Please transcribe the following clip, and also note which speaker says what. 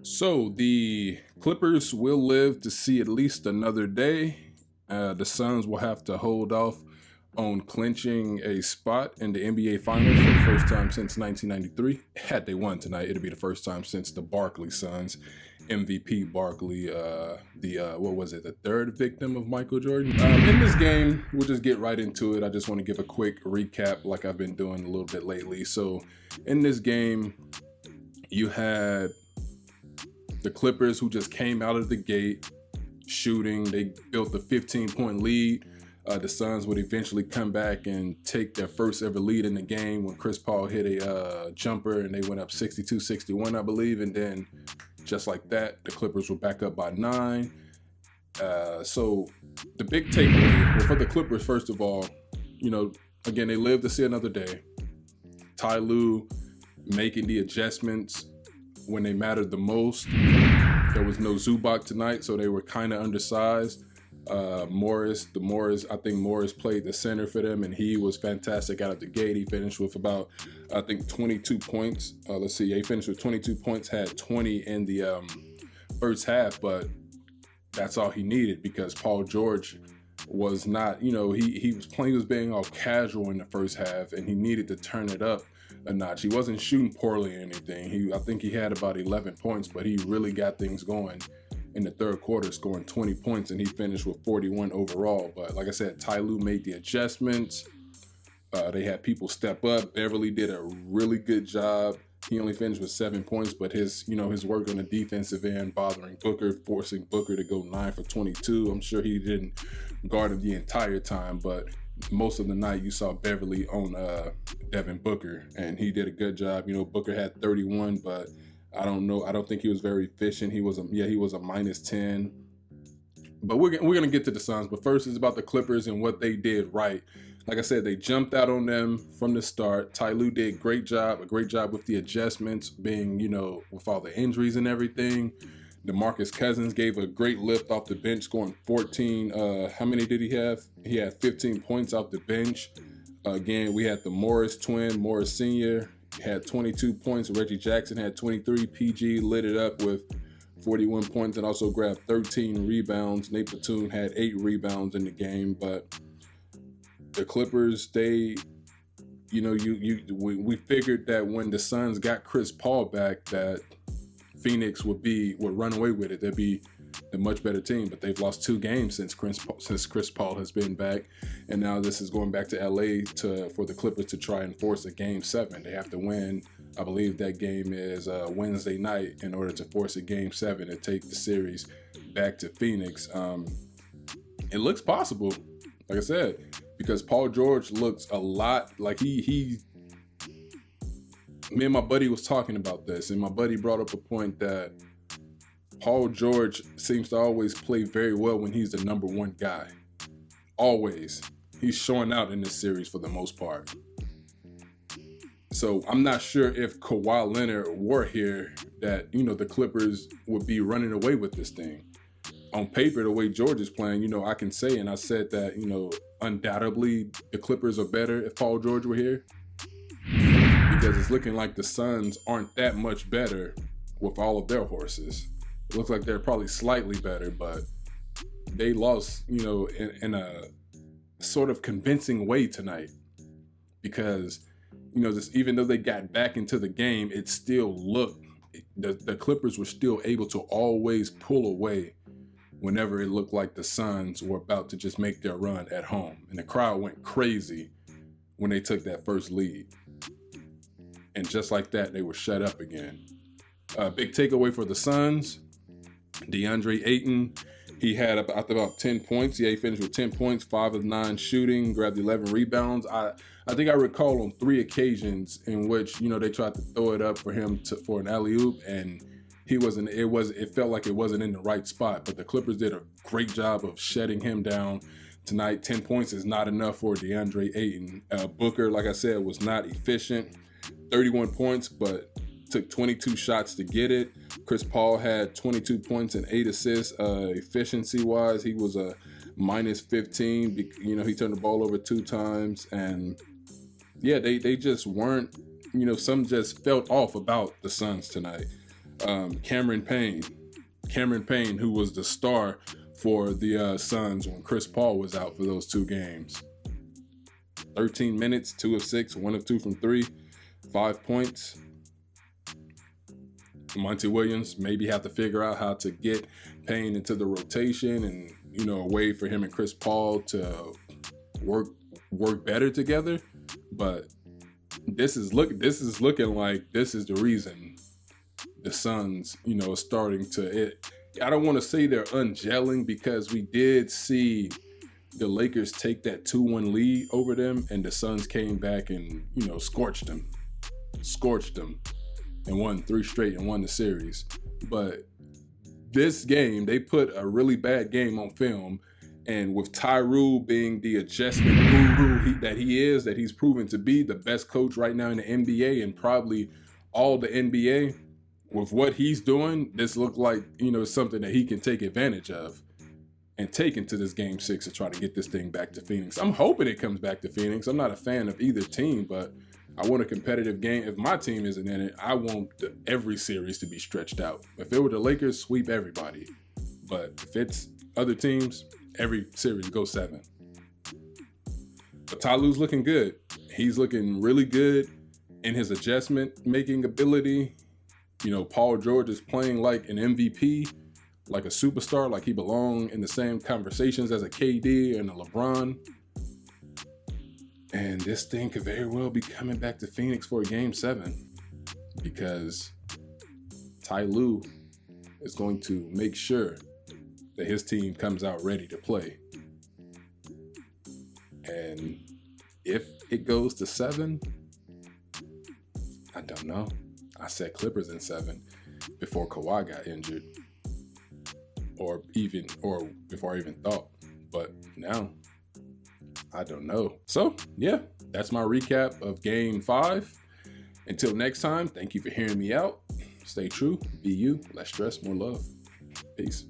Speaker 1: So the Clippers will live to see at least another day. The Suns will have to hold off on clinching a spot in the NBA Finals for the first time since 1993. Had they won tonight, it'd be the first time since the Barkley Suns. MVP Barkley, what was it, the third victim of Michael Jordan? In this game, we'll just get right into it. I just want to give a quick recap like I've been doing a little bit lately. So in this game, you had the Clippers, who just came out of the gate shooting. They built a 15-point lead. The Suns would eventually come back and take their first ever lead in the game when Chris Paul hit a jumper and they went up 62-61, I believe. And then just like that, the Clippers were back up by 9. So the big takeaway for the Clippers, first of all, again, they live to see another day. Ty Lue making the adjustments when they mattered the most. There was no Zubac tonight, so they were kind of undersized. Morris, I think Morris played the center for them, and he was fantastic out of the gate. He finished with about, 22 points. He finished with 22 points, had 20 in the first half, but that's all he needed because Paul George was not, he was being all casual in the first half, and he needed to turn it up a notch. He wasn't shooting poorly or anything. I think he had about 11 points, but he really got things going in the third quarter, scoring 20 points, and he finished with 41 overall. But like I said, Ty Lue made the adjustments. They had people step up. Beverly did a really good job. He only finished with 7 points, but his work on the defensive end, bothering Booker, forcing Booker to go 9 for 22. I'm sure he didn't guard him the entire time, but most of the night you saw Beverly on Devin Booker, and he did a good job. Booker had 31, but I don't think he was very efficient. He was a -10. But we're gonna get to the Suns. But first, it's about the Clippers and what they did right. Like I said, they jumped out on them from the start. Ty Lue did a great job with the adjustments, being with all the injuries and everything. DeMarcus Cousins gave a great lift off the bench, scoring 14. How many did he have? He had 15 points off the bench. Again, we had the Morris twin, Morris Sr. had 22 points. Reggie Jackson had 23. PG lit it up with 41 points and also grabbed 13 rebounds. Nate Batum had 8 rebounds in the game. But the Clippers, we figured that when the Suns got Chris Paul back, that Phoenix would run away with it. They'd be a much better team, but they've lost 2 games since Chris Paul has been back, and now this is going back to LA for the Clippers to try and force a Game 7. They have to win. I believe that game is Wednesday night in order to force a Game 7 and take the series back to Phoenix. It looks possible, like I said, because Paul George looks a lot like me and my buddy was talking about this, and my buddy brought up a point that Paul George seems to always play very well when he's the number one guy. Always. He's showing out in this series for the most part. So I'm not sure if Kawhi Leonard were here that, the Clippers would be running away with this thing. On paper, the way George is playing, I can say, and I said that, undoubtedly the Clippers are better if Paul George were here. Because it's looking like the Suns aren't that much better with all of their horses. It looks like they're probably slightly better, but they lost, in a sort of convincing way tonight. Because, even though they got back into the game, it still looked, the Clippers were still able to always pull away whenever it looked like the Suns were about to just make their run at home. And the crowd went crazy when they took that first lead. And just like that, they were shut up again. Big takeaway for the Suns, DeAndre Ayton, he had about 10 points. Yeah, he finished with 10 points, 5 of 9 shooting, grabbed 11 rebounds. I think I recall on 3 occasions in which, they tried to throw it up for him for an alley-oop, and it felt like it wasn't in the right spot. But the Clippers did a great job of shutting him down tonight. 10 points is not enough for DeAndre Ayton. Booker, like I said, was not efficient. 31 points, but took 22 shots to get it. Chris Paul had 22 points and 8 assists. Efficiency-wise, he was a -15. He turned the ball over 2 times. And, yeah, they just weren't, something just felt off about the Suns tonight. Cameron Payne, who was the star for the Suns when Chris Paul was out for those 2 games. 13 minutes, 2 of 6, 1 of 2 from 3, 5 points. Monty Williams maybe have to figure out how to get Payne into the rotation and, a way for him and Chris Paul to work better together. But this is looking like this is the reason the Suns, are starting to I don't want to say they're ungelling, because we did see the Lakers take that 2-1 lead over them, and the Suns came back and, scorched them and won 3 straight and won the series. But this game, they put a really bad game on film, and with Tyrell being the adjustment guru that he's proven to be the best coach right now in the NBA and probably all the NBA, with what he's doing, this looked like, something that he can take advantage of and take into this Game 6 to try to get this thing back to Phoenix. I'm hoping it comes back to Phoenix. I'm not a fan of either team, but I want a competitive game. If my team isn't in it, I want every series to be stretched out. If it were the Lakers, sweep everybody. But if it's other teams, every series goes 7. But Tyloo's looking good. He's looking really good in his adjustment-making ability. Paul George is playing like an MVP, like a superstar, like he belonged in the same conversations as a KD and a LeBron. And this thing could very well be coming back to Phoenix for a Game 7, because Ty Lue is going to make sure that his team comes out ready to play. And if it goes to 7, I don't know. I said Clippers in 7 before Kawhi got injured, or before I even thought. But now, I don't know. So, yeah, that's my recap of Game 5. Until next time, thank you for hearing me out. Stay true, be you, less stress, more love. Peace.